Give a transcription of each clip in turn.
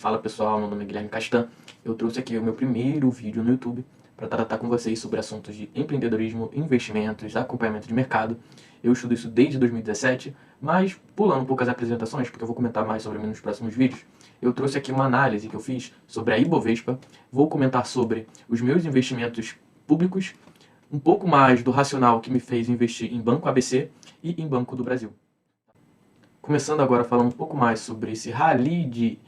Fala pessoal, meu nome é Guilherme Castan. Eu trouxe aqui o meu primeiro vídeo no YouTube para tratar com vocês sobre assuntos de empreendedorismo, investimentos, acompanhamento de mercado. Eu estudo isso desde 2017, mas pulando um pouco as apresentações, porque eu vou comentar mais sobre nos próximos vídeos, eu trouxe aqui uma análise que eu fiz sobre a Ibovespa, vou comentar sobre os meus investimentos públicos, um pouco mais do racional que me fez investir em Banco ABC e em Banco do Brasil. Começando agora falando um pouco mais sobre esse rally de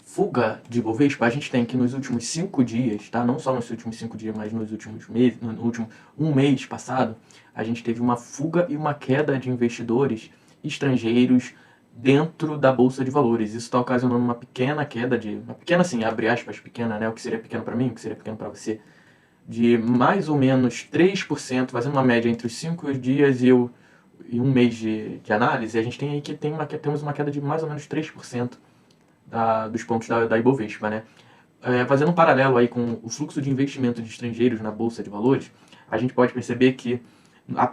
fuga de Ibovespa, a gente tem que nos últimos 5 dias, tá? Não só nos últimos 5 dias, mas nos últimos meses, no último um mês passado, a gente teve uma fuga e uma queda de investidores estrangeiros dentro da Bolsa de Valores. Isso está ocasionando uma pequena queda uma pequena assim, abre aspas, pequena, né? O que seria pequeno para mim, o que seria pequeno para você, de mais ou menos 3%, fazendo uma média entre os 5 dias e um mês de análise, a gente tem aí que temos uma queda de mais ou menos 3% dos pontos da Ibovespa, né? Fazendo um paralelo aí com o fluxo de investimento de estrangeiros na Bolsa de Valores, a gente pode perceber que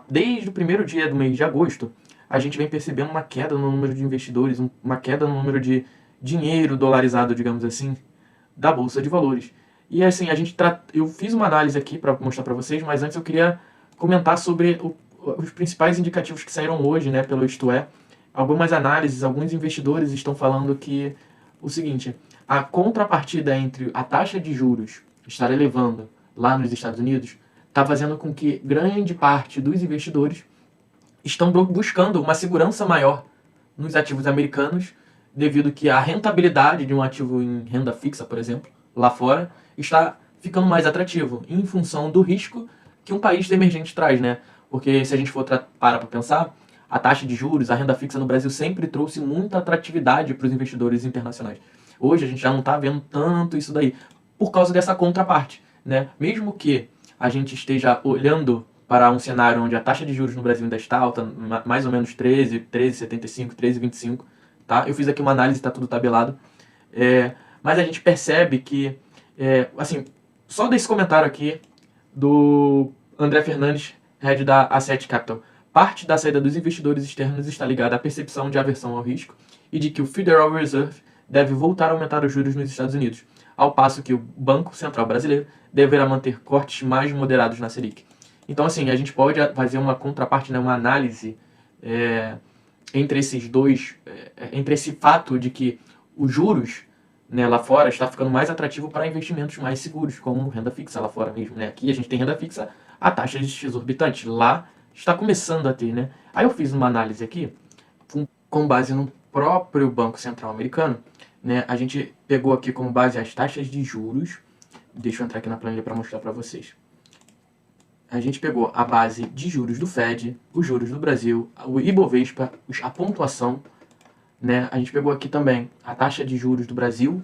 desde o primeiro dia do mês de agosto, a gente vem percebendo uma queda no número de investidores, uma queda no número de dinheiro dolarizado, digamos assim, da Bolsa de Valores. E assim, eu fiz uma análise aqui para mostrar para vocês, mas antes eu queria comentar sobre os principais indicativos que saíram hoje, né, pelo Isto É. Algumas análises, alguns investidores estão falando que o seguinte, a contrapartida entre a taxa de juros estar elevando lá nos Estados Unidos está fazendo com que grande parte dos investidores estão buscando uma segurança maior nos ativos americanos, devido que a rentabilidade de um ativo em renda fixa, por exemplo, lá fora, está ficando mais atrativo, em função do risco que um país emergente traz, né? Porque se a gente for para pensar, a taxa de juros, a renda fixa no Brasil sempre trouxe muita atratividade para os investidores internacionais. Hoje a gente já não está vendo tanto isso daí, por causa dessa contraparte, né? Mesmo que a gente esteja olhando para um cenário onde a taxa de juros no Brasil ainda está alta, mais ou menos 13,75, 13,25, tá? Eu fiz aqui uma análise, está tudo tabelado. Mas a gente percebe que, assim, só desse comentário aqui do André Fernandes, head da Asset Capital, parte da saída dos investidores externos está ligada à percepção de aversão ao risco e de que o Federal Reserve deve voltar a aumentar os juros nos Estados Unidos, ao passo que o Banco Central Brasileiro deverá manter cortes mais moderados na Selic. Então, assim, a gente pode fazer uma contraparte, né, uma análise entre esses dois, entre esse fato de que os juros, né, lá fora está ficando mais atrativo para investimentos mais seguros, como renda fixa lá fora mesmo, né? Aqui a gente tem renda fixa a taxas exorbitantes, lá está começando a ter, né? Aí eu fiz uma análise aqui, com base no próprio Banco Central americano, né? A gente pegou aqui como base as taxas de juros, deixa eu entrar aqui na planilha para mostrar para vocês. A gente pegou a base de juros do Fed, os juros do Brasil, o Ibovespa, a pontuação, né? A gente pegou aqui também a taxa de juros do Brasil,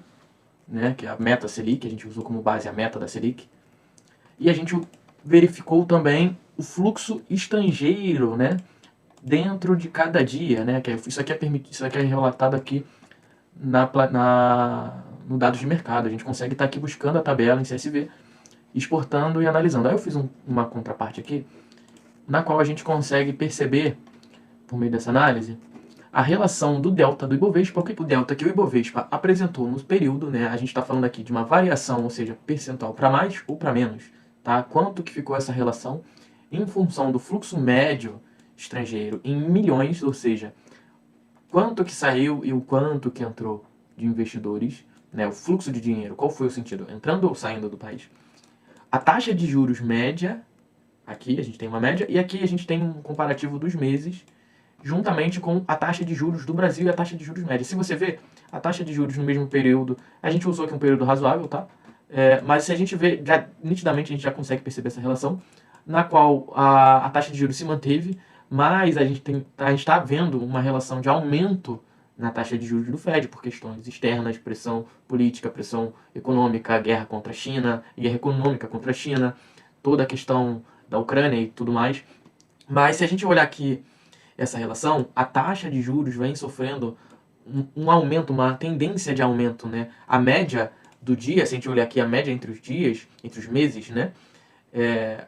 né? Que é a meta Selic, a gente usou como base a meta da Selic. E a gente verificou também o fluxo estrangeiro, né? Dentro de cada dia, né? Isso aqui é relatado aqui no dados de mercado. A gente consegue estar aqui buscando a tabela em CSV, exportando e analisando. Aí eu fiz uma contraparte aqui, na qual a gente consegue perceber, por meio dessa análise, a relação do delta do Ibovespa, porque o delta que o Ibovespa apresentou no período, né? A gente está falando aqui de uma variação, ou seja, percentual para mais ou para menos, tá? Quanto que ficou essa relação em função do fluxo médio estrangeiro em milhões, ou seja, quanto que saiu e o quanto que entrou de investidores, né? O fluxo de dinheiro, qual foi o sentido? Entrando ou saindo do país? A taxa de juros média, aqui a gente tem uma média, e aqui a gente tem um comparativo dos meses, juntamente com a taxa de juros do Brasil e a taxa de juros média. Se você ver, a taxa de juros no mesmo período, a gente usou aqui um período razoável, tá? Mas se a gente vê, nitidamente a gente já consegue perceber essa relação, na qual a taxa de juros se manteve, mas a gente está vendo uma relação de aumento na taxa de juros do Fed por questões externas, pressão política, pressão econômica, guerra contra a China, guerra econômica contra a China, toda a questão da Ucrânia e tudo mais. Mas se a gente olhar aqui essa relação, a taxa de juros vem sofrendo um aumento, uma tendência de aumento, né? A média do dia, se a gente olhar aqui a média entre os dias, entre os meses, né?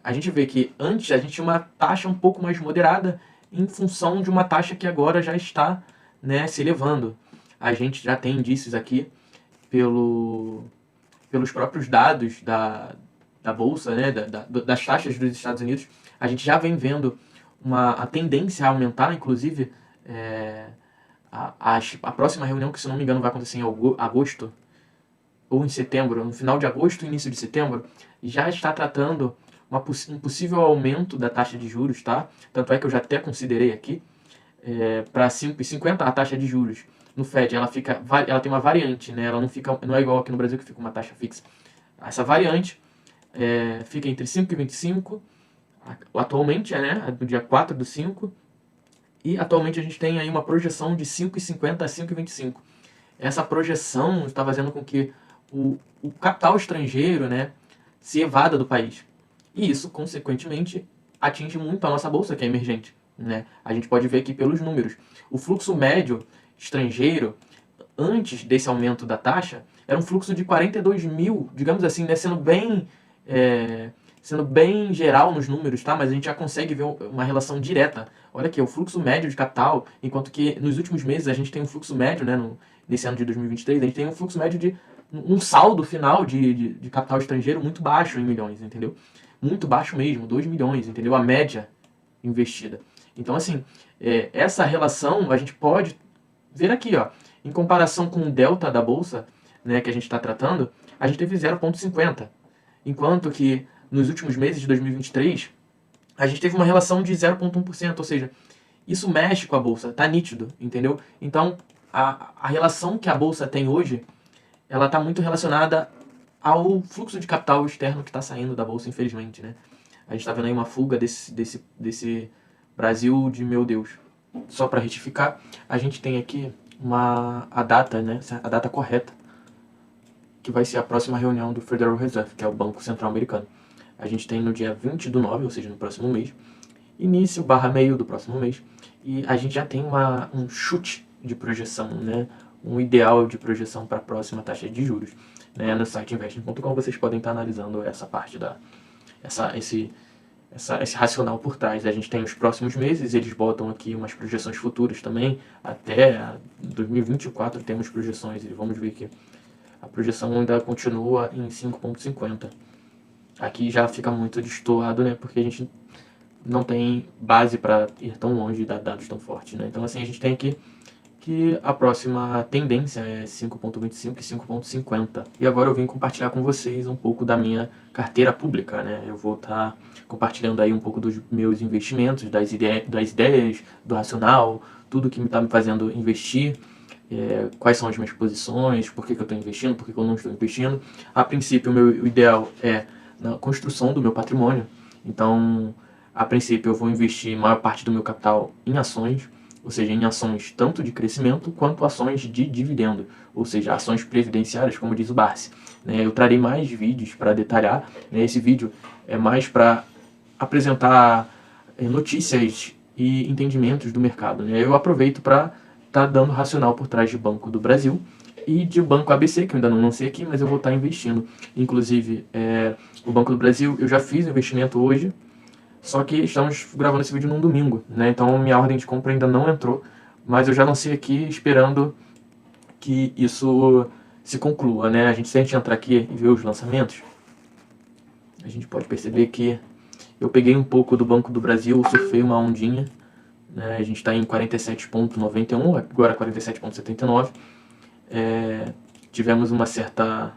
A gente vê que antes a gente tinha uma taxa um pouco mais moderada em função de uma taxa que agora já está, né, se elevando. A gente já tem indícios aqui pelos próprios dados da Bolsa, né, das taxas dos Estados Unidos, a gente já vem vendo a tendência a aumentar, inclusive a próxima reunião, que se não me engano vai acontecer em agosto, ou em setembro, no final de agosto, início de setembro, já está tratando um possível aumento da taxa de juros, tá? Tanto é que eu já até considerei aqui, para 5,50 a taxa de juros no Fed, ela tem uma variante, né? Ela não é igual aqui no Brasil que fica uma taxa fixa. Essa variante fica entre 5,25 atualmente, né? No dia 4/5, e atualmente a gente tem aí uma projeção de 5,50 a 5,25. Essa projeção está fazendo com que o capital estrangeiro, né, se evada do país. E isso, consequentemente, atinge muito a nossa bolsa, que é emergente, né? A gente pode ver aqui pelos números. O fluxo médio estrangeiro, antes desse aumento da taxa, era um fluxo de 42 mil, digamos assim, né, sendo bem geral nos números, tá? Mas a gente já consegue ver uma relação direta. Olha aqui, o fluxo médio de capital, enquanto que nos últimos meses a gente tem um fluxo médio, né, nesse ano de 2023, a gente tem um fluxo médio de um saldo final de capital estrangeiro muito baixo em milhões, entendeu? Muito baixo mesmo, 2 milhões, entendeu? A média investida. Então, assim, essa relação a gente pode ver aqui, ó, em comparação com o delta da bolsa, né, que a gente está tratando, a gente teve 0,50, enquanto que nos últimos meses de 2023 a gente teve uma relação de 0,1%, ou seja, isso mexe com a bolsa, tá nítido, entendeu? Então, a relação que a bolsa tem hoje, ela está muito relacionada ao fluxo de capital externo que está saindo da bolsa, infelizmente, né? A gente está vendo aí uma fuga desse Brasil de meu Deus. Só para retificar, a gente tem aqui a data, né? A data correta, que vai ser a próxima reunião do Federal Reserve, que é o Banco Central Americano. A gente tem no dia 20/9, ou seja, no próximo mês, início/meio do próximo mês, e a gente já tem um chute de projeção, né? Um ideal de projeção para a próxima taxa de juros. Né? No site investing.com vocês podem estar analisando essa parte esse racional por trás. A gente tem os próximos meses, eles botam aqui umas projeções futuras também, até 2024 temos projeções, e vamos ver que a projeção ainda continua em 5,50. Aqui já fica muito destoado, né? Porque a gente não tem base para ir tão longe e dar dados tão fortes, né? Então, assim, a gente tem aqui que a próxima tendência é 5,25 e 5,50. E agora eu vim compartilhar com vocês um pouco da minha carteira pública, né? Eu vou estar compartilhando aí um pouco dos meus investimentos, das ideias, do racional, tudo que está me fazendo investir, quais são as minhas posições, por que eu estou investindo, por que eu não estou investindo. A princípio, o meu ideal é na construção do meu patrimônio. Então, a princípio, eu vou investir a maior parte do meu capital em ações, ou seja, em ações tanto de crescimento quanto ações de dividendo, ou seja, ações previdenciárias, como diz o Barsi. Eu trarei mais vídeos para detalhar, esse vídeo é mais para apresentar notícias e entendimentos do mercado. Eu aproveito para estar dando racional por trás de Banco do Brasil e de Banco ABC, que eu ainda não lancei aqui, mas eu vou estar investindo. Inclusive, o Banco do Brasil, eu já fiz o investimento hoje, só que estamos gravando esse vídeo num domingo, né? Então minha ordem de compra ainda não entrou, mas eu já lancei aqui esperando que isso se conclua, né? Se a gente entrar aqui e ver os lançamentos, a gente pode perceber que eu peguei um pouco do Banco do Brasil, surfei uma ondinha, né? A gente está em 47,91, agora 47,79. Tivemos uma certa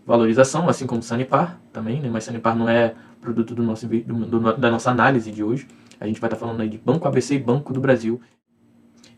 valorização, assim como o Sanepar também, né? Mas Sanepar não é produto da nossa análise de hoje. A gente vai estar falando aí de Banco ABC e Banco do Brasil.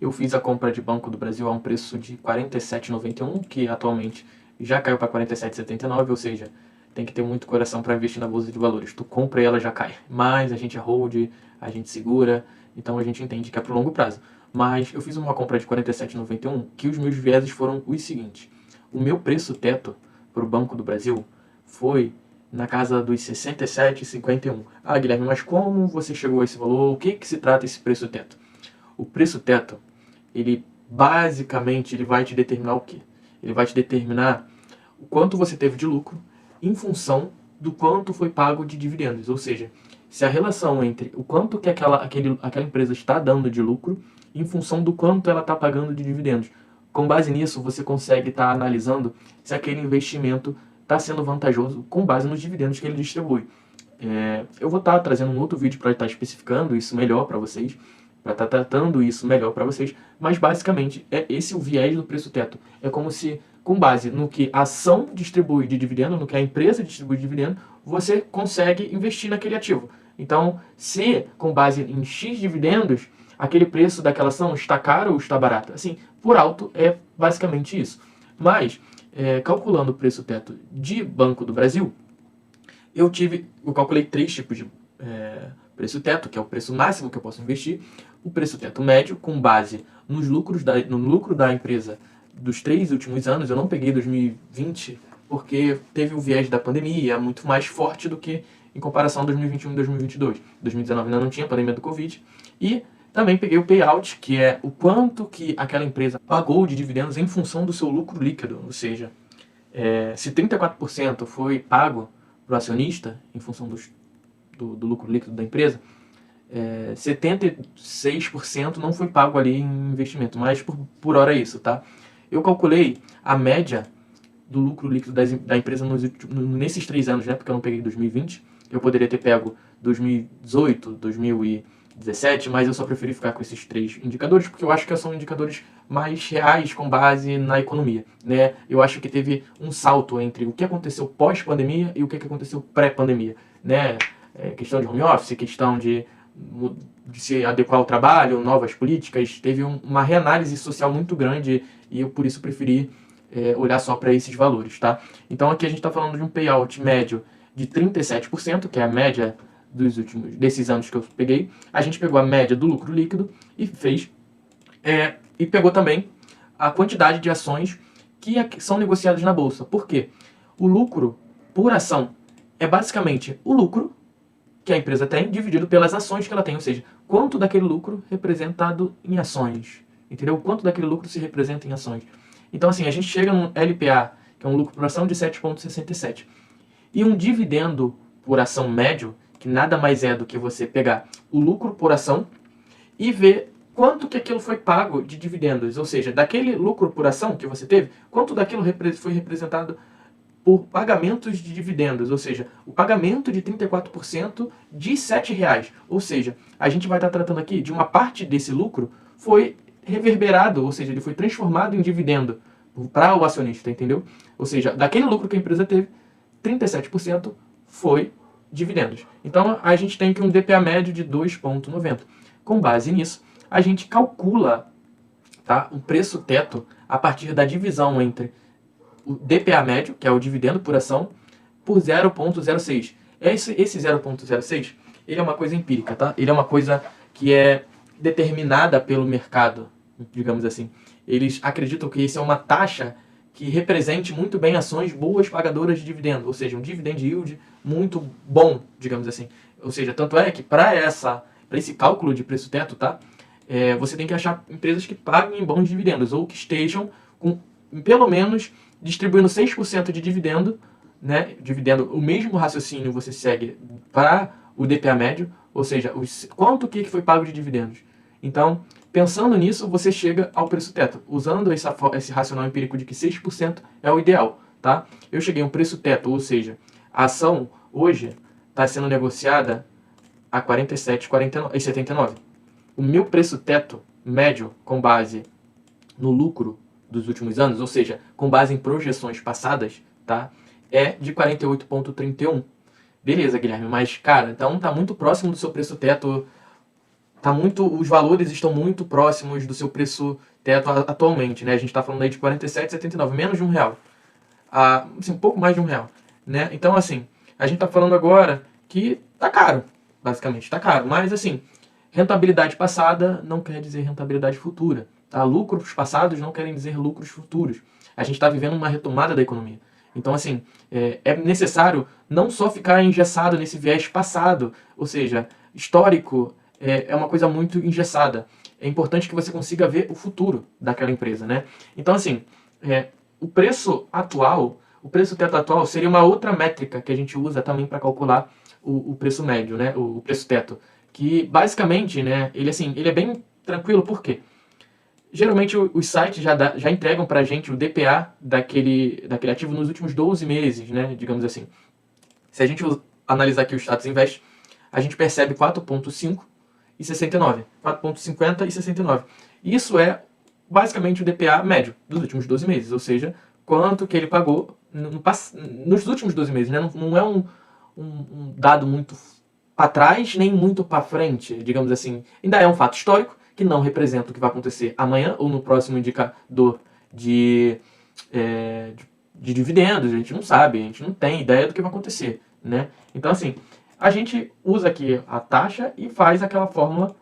Eu fiz a compra de Banco do Brasil a um preço de R$ 47,91, que atualmente já caiu para R$ 47,79, ou seja, tem que ter muito coração para investir na bolsa de valores. Tu compra e ela já cai. Mas a gente é hold, a gente segura, então a gente entende que é para o longo prazo. Mas eu fiz uma compra de R$ 47,91, que os meus vieses foram os seguintes. O meu preço teto para o Banco do Brasil foi na casa dos R$ 67,51. Ah, Guilherme, mas como você chegou a esse valor? O que se trata esse preço teto? O preço teto, ele basicamente vai te determinar o quê? Ele vai te determinar o quanto você teve de lucro em função do quanto foi pago de dividendos. Ou seja, se a relação entre o quanto que aquela empresa está dando de lucro em função do quanto ela está pagando de dividendos. Com base nisso, você consegue estar analisando se aquele investimento está sendo vantajoso com base nos dividendos que ele distribui. Eu vou estar trazendo um outro vídeo para estar especificando isso melhor para vocês, para estar tratando isso melhor para vocês, mas basicamente é esse o viés do preço teto. É como se, com base no que a ação distribui de dividendo, no que a empresa distribui de dividendo, você consegue investir naquele ativo. Então, se com base em X dividendos, aquele preço daquela ação está caro ou está barato, assim, por alto é basicamente isso. Mas, calculando o preço teto de Banco do Brasil, eu calculei 3 tipos de preço teto, que é o preço máximo que eu posso investir, o preço teto médio, com base no lucro da empresa dos 3 últimos anos. Eu não peguei 2020, porque teve o viés da pandemia muito mais forte do que em comparação a 2021 e 2022. 2019 ainda não tinha pandemia do Covid. E também peguei o payout, que é o quanto que aquela empresa pagou de dividendos em função do seu lucro líquido. Ou seja, se 34% foi pago para o acionista em função do lucro líquido da empresa, 76% não foi pago ali em investimento, mas por hora é isso, tá? Eu calculei a média do lucro líquido da empresa nesses 3 anos, né? Porque eu não peguei 2020, eu poderia ter pego 2018, 2017, mas eu só preferi ficar com esses 3 indicadores, porque eu acho que são indicadores mais reais com base na economia, né? Eu acho que teve um salto entre o que aconteceu pós-pandemia e o que aconteceu pré-pandemia, né? Questão de home office, questão de se adequar ao trabalho, novas políticas, teve uma reanálise social muito grande e eu por isso preferi olhar só para esses valores, tá? Então aqui a gente está falando de um payout médio de 37%, que é a média desses anos que eu peguei. A gente pegou a média do lucro líquido e fez e pegou também a quantidade de ações que são negociadas na bolsa. Por quê? O lucro por ação é basicamente o lucro que a empresa tem dividido pelas ações que ela tem, ou seja, quanto daquele lucro representado em ações, entendeu? Quanto daquele lucro se representa em ações. Então, assim, a gente chega num LPA, que é um lucro por ação de 7,67. E um dividendo por ação médio, que nada mais é do que você pegar o lucro por ação e ver quanto que aquilo foi pago de dividendos, ou seja, daquele lucro por ação que você teve, quanto daquilo foi representado por pagamentos de dividendos, ou seja, o pagamento de 34% de R$ 7,00. Ou seja, a gente vai estar tratando aqui de uma parte desse lucro foi reverberado, ou seja, ele foi transformado em dividendo para o acionista, entendeu? Ou seja, daquele lucro que a empresa teve, 37% foi dividendos. Então, a gente tem aqui um DPA médio de 2,90. Com base nisso, a gente calcula, tá, o preço teto a partir da divisão entre o DPA médio, que é o dividendo por ação, por 0,06. Esse 0,06, ele é uma coisa empírica, tá? Ele é uma coisa que é determinada pelo mercado, digamos assim. Eles acreditam que isso é uma taxa que represente muito bem ações boas pagadoras de dividendo, ou seja, um dividend yield muito bom, digamos assim. Ou seja, tanto é que para esse cálculo de preço teto, tá? Você tem que achar empresas que paguem bons dividendos, ou que estejam com, pelo menos, distribuindo 6% de dividendo, né? Dividendo, o mesmo raciocínio você segue para o DPA médio, ou seja, quanto que foi pago de dividendos. Então, pensando nisso, você chega ao preço teto, usando esse racional empírico de que 6% é o ideal, tá? Eu cheguei a um preço teto, ou seja, a ação hoje está sendo negociada a R$ 47,79. O meu preço teto médio, com base no lucro dos últimos anos, ou seja, com base em projeções passadas, tá? É de 48,31. Beleza, Guilherme, mas, cara, então tá muito próximo do seu preço teto, os valores estão muito próximos do seu preço teto atualmente, né? A gente tá falando aí de 47,79, menos de R$ 1. Assim, um pouco mais de R$ 1, né? Então, assim, a gente tá falando agora que tá caro, basicamente, tá caro, mas, assim, rentabilidade passada não quer dizer rentabilidade futura. Tá? Lucros passados não querem dizer lucros futuros. A gente está vivendo uma retomada da economia. Então, assim, é necessário não só ficar engessado nesse viés passado, ou seja, histórico é uma coisa muito engessada. É importante que você consiga ver o futuro daquela empresa, né? Então, assim, o preço teto atual seria uma outra métrica que a gente usa também para calcular o preço médio, né? O preço teto. Que, basicamente, né, ele é bem tranquilo, por quê? Geralmente os sites já entregam para a gente o DPA daquele ativo nos últimos 12 meses, né, digamos assim. Se a gente analisar aqui o status invest, a gente percebe 4,5 e 69, 4,50 e 69. Isso é basicamente o DPA médio dos últimos 12 meses, ou seja, quanto que ele pagou nos últimos 12 meses, né? Não é um dado muito para trás, nem muito para frente, digamos assim. Ainda é um fato histórico, que não representa o que vai acontecer amanhã ou no próximo indicador de dividendos. A gente não sabe, a gente não tem ideia do que vai acontecer, né? Então, assim, a gente usa aqui a taxa e faz aquela fórmula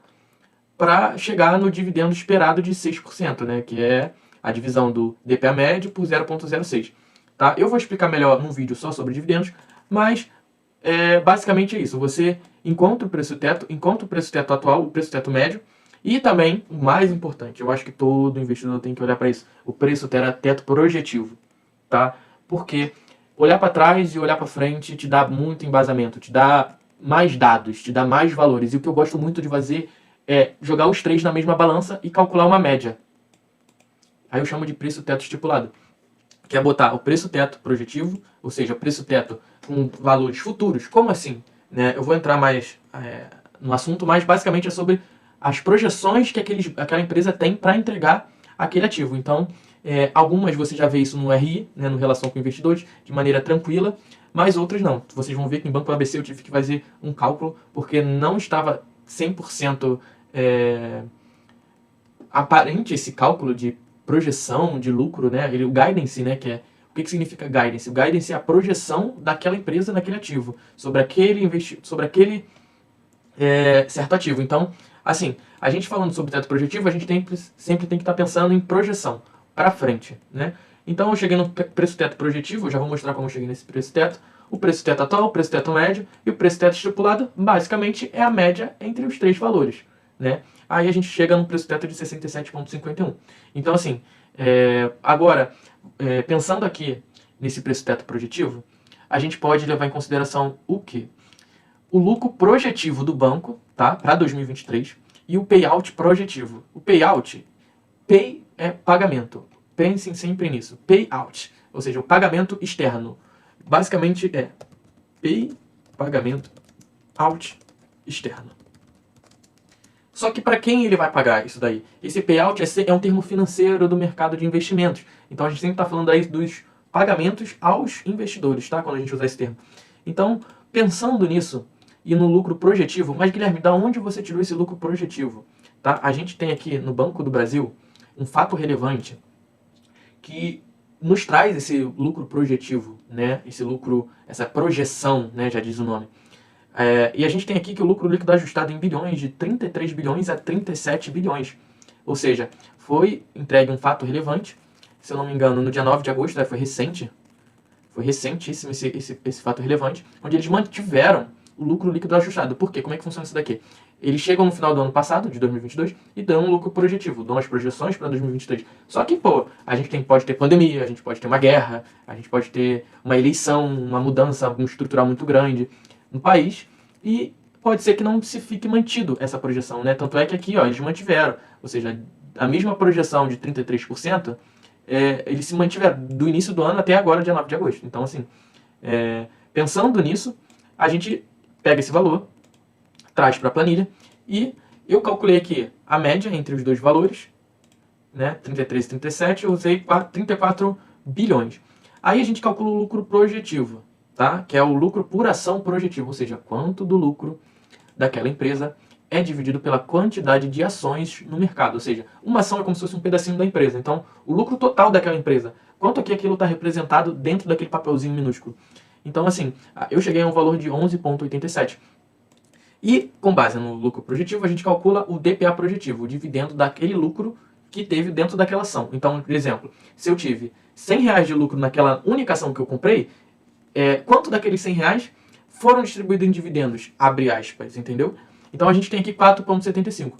para chegar no dividendo esperado de 6%, né? Que é a divisão do DPA médio por 0,06. Tá? Eu vou explicar melhor num vídeo só sobre dividendos, mas basicamente é isso. Você encontra o preço teto atual, o preço teto médio, e também, o mais importante, eu acho que todo investidor tem que olhar para isso, o preço teto projetivo, tá? Porque olhar para trás e olhar para frente te dá muito embasamento, te dá mais dados, te dá mais valores. E o que eu gosto muito de fazer é jogar os três na mesma balança e calcular uma média. Aí eu chamo de preço teto estipulado, que é botar o preço teto projetivo, ou seja, o preço teto com valores futuros. Como assim? Né? Eu vou entrar mais no assunto, mas basicamente é sobre as projeções que aquela empresa tem para entregar aquele ativo. Então, algumas você já vê isso no RI, né, no Relação com Investidores, de maneira tranquila, mas outras não. Vocês vão ver que em Banco ABC eu tive que fazer um cálculo, porque não estava 100% aparente esse cálculo de projeção de lucro, né? O guidance, né? O que significa guidance? O guidance é a projeção daquela empresa naquele ativo, sobre aquele certo ativo. Então, assim, a gente falando sobre teto projetivo, a gente sempre tem que estar pensando em projeção para frente, né? Então, eu cheguei no preço teto projetivo, eu já vou mostrar como eu cheguei nesse preço teto. O preço teto atual, o preço teto médio e o preço teto estipulado, basicamente, é a média entre os três valores, né? Aí a gente chega no preço teto de 67,51. Então, assim, agora, pensando aqui nesse preço teto projetivo, a gente pode levar em consideração o quê? O lucro projetivo do banco, tá, para 2023, e o payout projetivo. O payout, pay é pagamento. Pensem sempre nisso. Payout, ou seja, o pagamento externo. Basicamente é pay, pagamento, out, externo. Só que para quem ele vai pagar isso daí? Esse payout é um termo financeiro do mercado de investimentos. Então a gente sempre está falando aí dos pagamentos aos investidores, tá? Quando a gente usa esse termo. Então, pensando nisso e no lucro projetivo, mas Guilherme, da onde você tirou esse lucro projetivo? Tá? A gente tem aqui no Banco do Brasil um fato relevante que nos traz esse lucro projetivo, né? Esse lucro, essa projeção, né? Já diz o nome. E a gente tem aqui que o lucro líquido ajustado em bilhões, de 33 bilhões a 37 bilhões. Ou seja, foi entregue um fato relevante, se eu não me engano, no dia 9 de agosto, né, foi recentíssimo esse fato relevante, onde eles mantiveram o lucro líquido ajustado. Por quê? Como é que funciona isso daqui? Eles chegam no final do ano passado, de 2022, e dão um lucro projetivo, dão as projeções para 2023. Só que, a gente pode ter pandemia, a gente pode ter uma guerra, a gente pode ter uma eleição, uma mudança estrutural muito grande no país, e pode ser que não se fique mantido essa projeção, né? Tanto é que aqui, eles mantiveram, ou seja, a mesma projeção de 33%, eles se mantiveram do início do ano até agora, dia 9 de agosto. Então, assim, pensando nisso, a gente pega esse valor, traz para a planilha, e eu calculei aqui a média entre os dois valores, né? 33 e 37, eu usei 34 bilhões. Aí a gente calcula o lucro projetivo, tá? Que é o lucro por ação projetivo, ou seja, quanto do lucro daquela empresa é dividido pela quantidade de ações no mercado. Ou seja, uma ação é como se fosse um pedacinho da empresa. Então, o lucro total daquela empresa, quanto aqui aquilo está representado dentro daquele papelzinho minúsculo. Então, assim, eu cheguei a um valor de 11,87. E, com base no lucro projetivo, a gente calcula o DPA projetivo, o dividendo daquele lucro que teve dentro daquela ação. Então, por exemplo, se eu tive R$100 de lucro naquela única ação que eu comprei, quanto daqueles R$100 foram distribuídos em dividendos? Abre aspas, entendeu? Então, a gente tem aqui 4,75.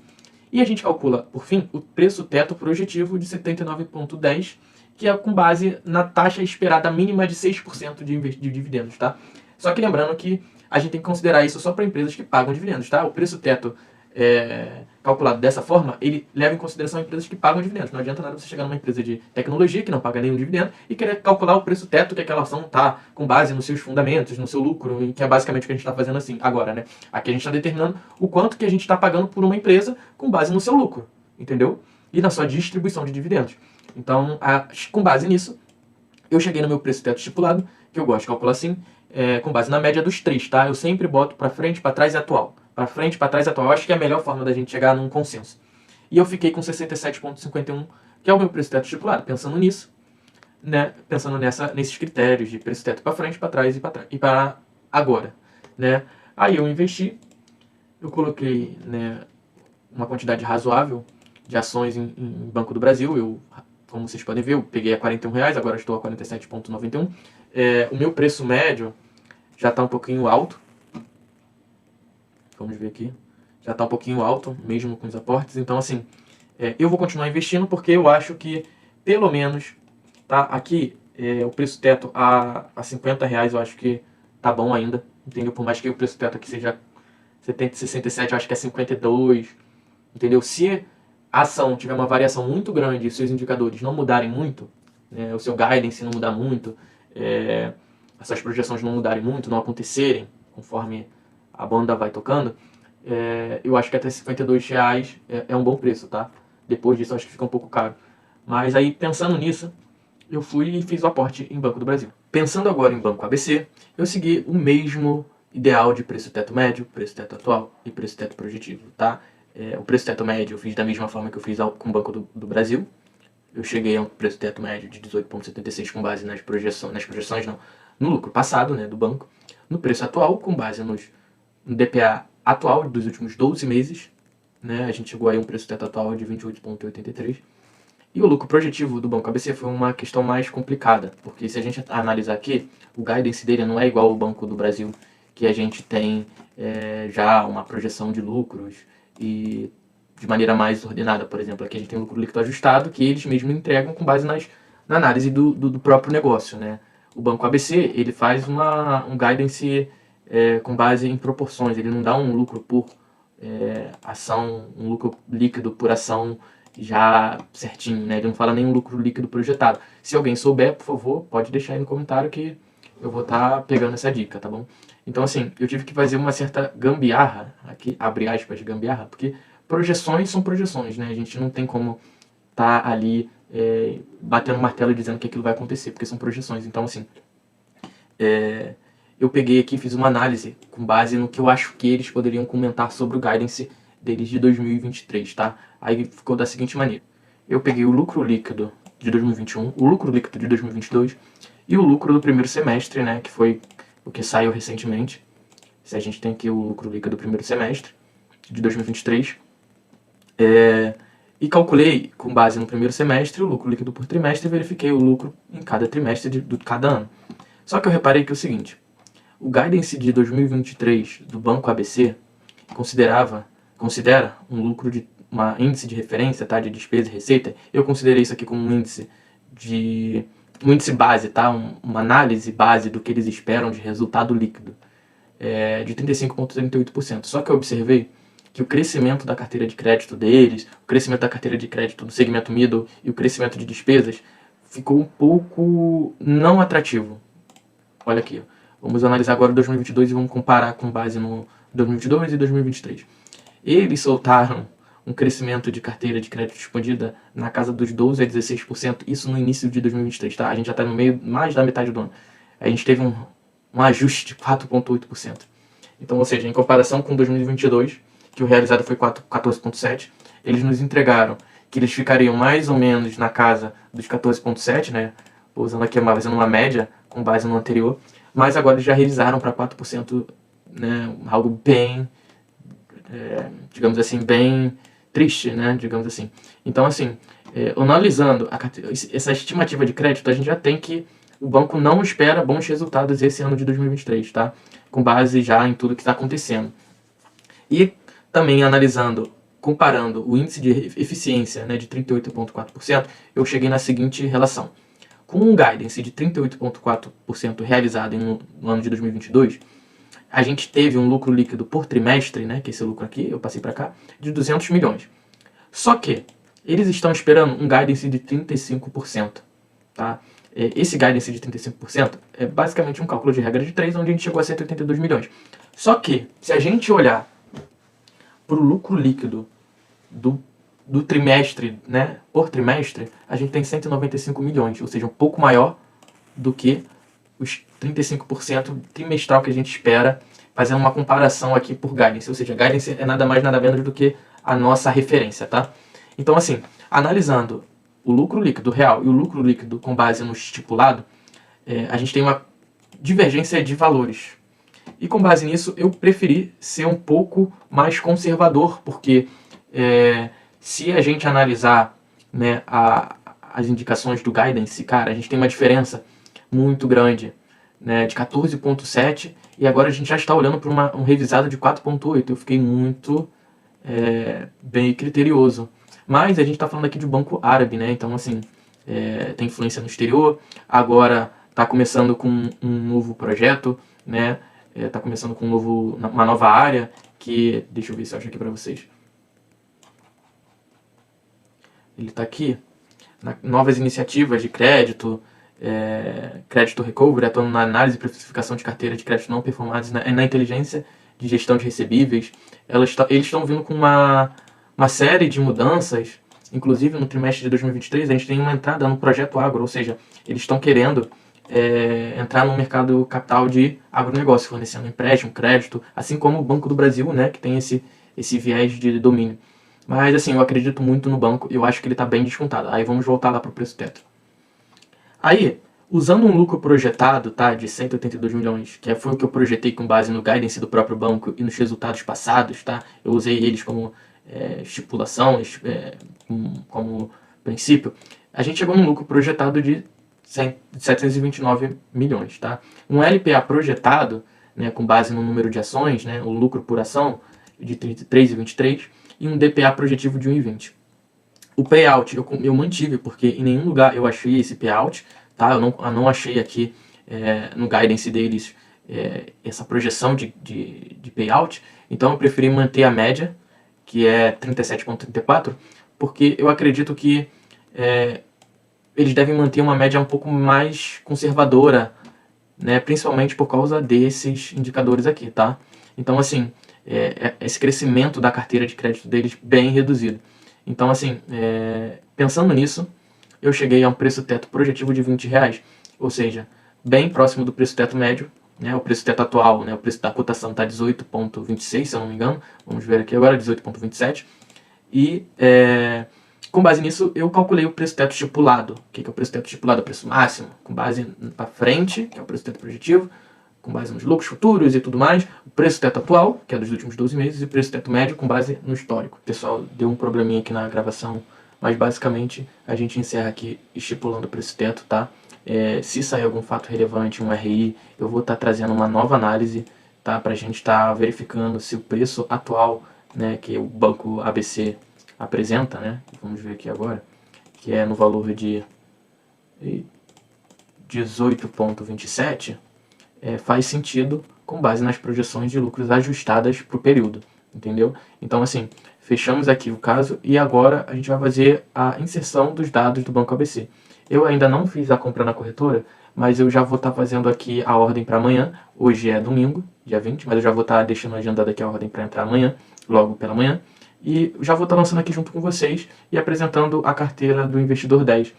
E a gente calcula, por fim, o preço teto projetivo de 79,10, que é com base na taxa esperada mínima de 6% de dividendos, tá? Só que lembrando que a gente tem que considerar isso só para empresas que pagam dividendos, tá? O preço teto calculado dessa forma, ele leva em consideração empresas que pagam dividendos. Não adianta nada você chegar numa empresa de tecnologia que não paga nenhum dividendo e querer calcular o preço teto que aquela ação está com base nos seus fundamentos, no seu lucro, que é basicamente o que a gente está fazendo assim agora, né? Aqui a gente está determinando o quanto que a gente está pagando por uma empresa com base no seu lucro, entendeu? E na sua distribuição de dividendos. Então, com base nisso, eu cheguei no meu preço teto estipulado, que eu gosto de calcular assim, com base na média dos 3, tá? Eu sempre boto para frente, para trás e atual. Para frente, para trás e atual. Eu acho que é a melhor forma da gente chegar num consenso. E eu fiquei com 67,51, que é o meu preço teto estipulado. Pensando nisso, né? Pensando nesses critérios de preço teto para frente, para trás e para agora, né? Aí eu investi, eu coloquei, né, uma quantidade razoável de ações em Banco do Brasil. Como vocês podem ver, eu peguei a R$41, agora estou a 47,91. O meu preço médio já está um pouquinho alto. Vamos ver aqui. Já está um pouquinho alto, mesmo com os aportes. Então, assim, eu vou continuar investindo porque eu acho que, pelo menos, tá aqui, o preço teto a R$50, eu acho que tá bom ainda. Entendeu? Por mais que o preço teto aqui seja 67, eu acho que é 52. Entendeu? Se a ação tiver uma variação muito grande e seus indicadores não mudarem muito, né, o seu guidance não mudar muito, essas projeções não mudarem muito, não acontecerem conforme a banda vai tocando, eu acho que até R$52 é um bom preço, tá? Depois disso eu acho que fica um pouco caro. Mas aí, pensando nisso, eu fui e fiz o aporte em Banco do Brasil. Pensando agora em Banco ABC, eu segui o mesmo ideal de preço teto médio, preço teto atual e preço teto projetivo, tá? O preço teto médio eu fiz da mesma forma que eu fiz com o Banco do Brasil. Eu cheguei a um preço teto médio de 18,76 com base nas projeções não, no lucro passado, né, do banco. No preço atual, com base no DPA atual dos últimos 12 meses, né, a gente chegou aí a um preço teto atual de 28,83. E o lucro projetivo do Banco ABC foi uma questão mais complicada, porque se a gente analisar aqui, o guidance dele não é igual ao Banco do Brasil, que a gente tem já uma projeção de lucros e de maneira mais ordenada. Por exemplo, aqui a gente tem o lucro líquido ajustado, que eles mesmos entregam com base na análise do próprio negócio, né? O Banco ABC, ele faz um guidance com base em proporções, ele não dá um lucro por ação, um lucro líquido por ação já certinho, né? Ele não fala nem um lucro líquido projetado. Se alguém souber, por favor, pode deixar aí no comentário que eu vou estar pegando essa dica, tá bom? Então, assim, eu tive que fazer uma certa gambiarra, aqui, abre aspas, gambiarra, porque projeções são projeções, né? A gente não tem como estar ali batendo martelo e dizendo que aquilo vai acontecer, porque são projeções. Então, assim, eu peguei aqui e fiz uma análise com base no que eu acho que eles poderiam comentar sobre o guidance deles de 2023, tá? Aí ficou da seguinte maneira. Eu peguei o lucro líquido de 2021, o lucro líquido de 2022 e o lucro do primeiro semestre, né? Que foi o que saiu recentemente. Se a gente tem aqui o lucro líquido do primeiro semestre de 2023. E calculei, com base no primeiro semestre, o lucro líquido por trimestre e verifiquei o lucro em cada trimestre de cada ano. Só que eu reparei que é o seguinte, o guidance de 2023 do Banco ABC considera um lucro de uma índice de referência, tá, de despesa e receita. Eu considerei isso aqui como um índice base, tá, uma análise base do que eles esperam de resultado líquido, de 35,38%. Só que eu observei que o crescimento da carteira de crédito deles, o crescimento da carteira de crédito do segmento middle e o crescimento de despesas ficou um pouco não atrativo. Olha aqui, ó. Vamos analisar agora 2022 e vamos comparar com base no 2022 e 2023. Eles soltaram um crescimento de carteira de crédito expandida na casa dos 12% a 16%, isso no início de 2023, tá? A gente já está no meio, mais da metade do ano. A gente teve um ajuste de 4,8%. Então, ou seja, em comparação com 2022, que o realizado foi 14,7%, eles nos entregaram que eles ficariam mais ou menos na casa dos 14,7%, né? Usando aqui, fazendo uma média com base no anterior, mas agora eles já revisaram para 4%, né? Algo bem, digamos assim, bem triste, né? Digamos assim. Então, assim, analisando essa estimativa de crédito, a gente já tem que o banco não espera bons resultados esse ano de 2023, tá? Com base já em tudo que está acontecendo. E também analisando, comparando o índice de eficiência, né, de 38,4%, eu cheguei na seguinte relação. Com um guidance de 38,4% realizado no ano de 2022, a gente teve um lucro líquido por trimestre, né, que esse lucro aqui, eu passei para cá, de 200 milhões. Só que eles estão esperando um guidance de 35%. Tá? Esse guidance de 35% é basicamente um cálculo de regra de 3, onde a gente chegou a 182 milhões. Só que, se a gente olhar para o lucro líquido do trimestre, né, por trimestre, a gente tem 195 milhões, ou seja, um pouco maior do que os 35% trimestral que a gente espera, fazendo uma comparação aqui por guidance, ou seja, guidance é nada mais nada menos do que a nossa referência, tá? Então, assim, analisando o lucro líquido real e o lucro líquido com base no estipulado, a gente tem uma divergência de valores. E com base nisso, eu preferi ser um pouco mais conservador, porque se a gente analisar, né, as indicações do guidance, cara, a gente tem uma diferença muito grande, né, de 14,7, e agora a gente já está olhando para um revisado de 4,8. Eu fiquei muito bem criterioso. Mas a gente está falando aqui de banco árabe, né? Então, assim, tem influência no exterior. Agora está começando com um novo projeto, né? Está começando com uma nova área que... Deixa eu ver se eu acho aqui para vocês. Ele está aqui. Novas iniciativas de crédito, crédito recovery, atuando na análise e precificação de carteira de crédito não performados, na inteligência de gestão de recebíveis. Eles estão vindo com uma série de mudanças, inclusive no trimestre de 2023, a gente tem uma entrada no projeto agro, ou seja, eles estão querendo entrar no mercado capital de agronegócio, fornecendo empréstimo, crédito, assim como o Banco do Brasil, né, que tem esse viés de domínio. Mas assim, eu acredito muito no banco, eu acho que ele está bem descontado. Aí vamos voltar lá para o preço teto. Aí, usando um lucro projetado, tá, de 182 milhões, que foi o que eu projetei com base no guidance do próprio banco e nos resultados passados, tá, eu usei eles como estipulação, como princípio, a gente chegou num lucro projetado de 729 milhões, tá? Um LPA projetado, né, com base no número de ações, né, o lucro por ação de 33,23 e um DPA projetivo de 1,20. O payout eu mantive, porque em nenhum lugar eu achei esse payout, tá? Eu não achei aqui no guidance deles essa projeção de payout, então eu preferi manter a média, que é 37,34, porque eu acredito que eles devem manter uma média um pouco mais conservadora, né, principalmente por causa desses indicadores aqui, tá? Então, assim, esse crescimento da carteira de crédito deles bem reduzido. Então, assim, pensando nisso, eu cheguei a um preço teto projetivo de R$20, ou seja, bem próximo do preço teto médio, né? O preço teto atual, né, o preço da cotação está 18,26, se eu não me engano, vamos ver aqui agora, 18,27, e com base nisso eu calculei o preço teto estipulado. O que é o preço teto estipulado? É o preço máximo, com base para frente, que é o preço teto projetivo, com base nos lucros futuros e tudo mais, o preço teto atual, que é dos últimos 12 meses, e o preço teto médio com base no histórico. Pessoal, deu um probleminha aqui na gravação, mas basicamente a gente encerra aqui estipulando o preço teto, tá? Se sair algum fato relevante, um RI, eu vou estar trazendo uma nova análise, tá? Para a gente estar verificando se o preço atual, né, que o Banco ABC apresenta, né? Vamos ver aqui agora, que é no valor de 18,27, faz sentido com base nas projeções de lucros ajustadas para o período, entendeu? Então, assim, fechamos aqui o caso e agora a gente vai fazer a inserção dos dados do Banco ABC. Eu ainda não fiz a compra na corretora, mas eu já vou estar fazendo aqui a ordem para amanhã. Hoje é domingo, dia 20, mas eu já vou estar deixando agendada aqui a ordem para entrar amanhã, logo pela manhã. E já vou estar lançando aqui junto com vocês e apresentando a carteira do Investidor 10,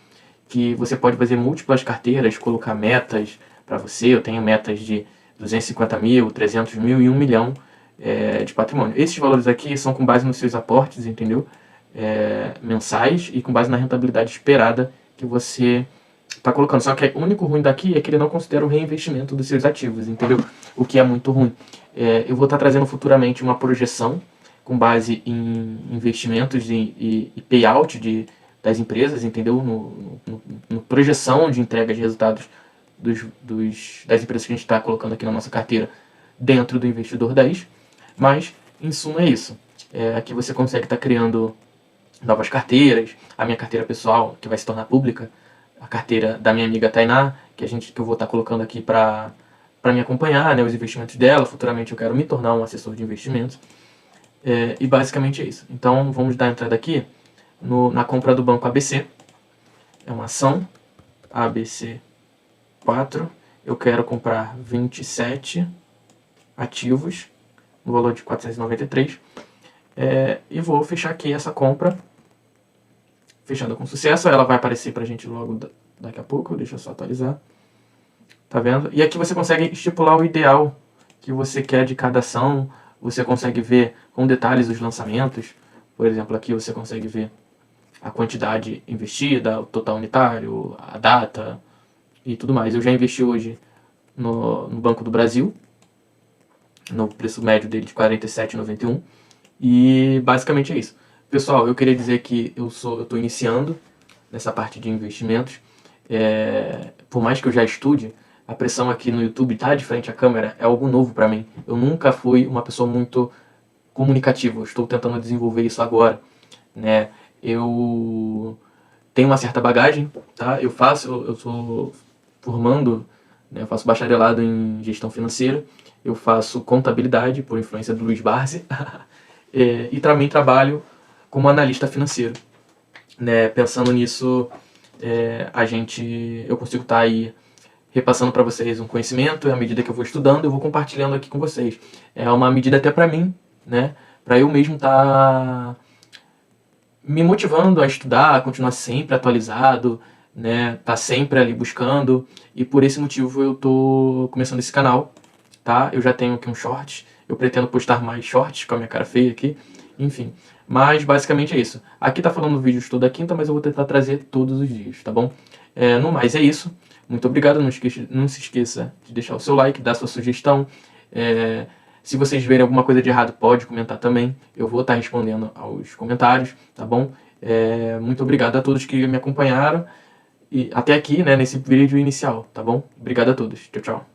que você pode fazer múltiplas carteiras, colocar metas para você. Eu tenho metas de 250 mil, 300 mil e 1 milhão de patrimônio. Esses valores aqui são com base nos seus aportes, entendeu? Mensais e com base na rentabilidade esperada que você está colocando. Só que o único ruim daqui é que ele não considera o reinvestimento dos seus ativos, entendeu? O que é muito ruim. Eu vou estar trazendo futuramente uma projeção com base em investimentos e payout das empresas, entendeu? No projeção de entrega de resultados das empresas que a gente está colocando aqui na nossa carteira dentro do Investidor 10. Mas, em suma, é isso. Aqui você consegue estar criando novas carteiras, a minha carteira pessoal, que vai se tornar pública, a carteira da minha amiga Tainá, que eu vou estar colocando aqui para para me acompanhar, né, os investimentos dela. Futuramente eu quero me tornar um assessor de investimentos. E basicamente é isso. Então vamos dar entrada aqui na compra do Banco ABC. É uma ação ABC4. Eu quero comprar 27 ativos no valor de 493. E vou fechar aqui essa compra. Fechada com sucesso. Ela vai aparecer pra gente logo daqui a pouco. Deixa eu só atualizar. Tá vendo? E aqui você consegue estipular o ideal que você quer de cada ação. Você consegue ver com detalhes os lançamentos. Por exemplo, aqui você consegue ver a quantidade investida, o total unitário, a data e tudo mais. Eu já investi hoje no Banco do Brasil, no preço médio dele de R$ 47,91. E basicamente é isso. Pessoal, eu queria dizer que eu estou iniciando nessa parte de investimentos. Por mais que eu já estude, a pressão aqui no YouTube tá de frente à câmera é algo novo para mim. Eu nunca fui uma pessoa muito comunicativa. Eu estou tentando desenvolver isso agora, né? Eu tenho uma certa bagagem, tá? Eu estou formando, né? Eu faço bacharelado em gestão financeira. Eu faço contabilidade por influência do Luiz Barsi. E também trabalho como analista financeiro, né? Pensando nisso, eu consigo estar aí repassando para vocês um conhecimento, e à medida que eu vou estudando, eu vou compartilhando aqui com vocês. É uma medida até para mim, né? Para eu mesmo estar me motivando a estudar, a continuar sempre atualizado, né? Tá sempre ali buscando, e por esse motivo eu tô começando esse canal, tá? Eu já tenho aqui um short, eu pretendo postar mais shorts com a minha cara feia aqui, enfim. Mas basicamente é isso. Aqui tá falando vídeos toda quinta, mas eu vou tentar trazer todos os dias, tá bom? No mais é isso. Muito obrigado, não se esqueça de deixar o seu like, dar sua sugestão. Se vocês verem alguma coisa de errado, pode comentar também. Eu vou estar respondendo aos comentários, tá bom? Muito obrigado a todos que me acompanharam e até aqui, né, nesse vídeo inicial, tá bom? Obrigado a todos. Tchau, tchau.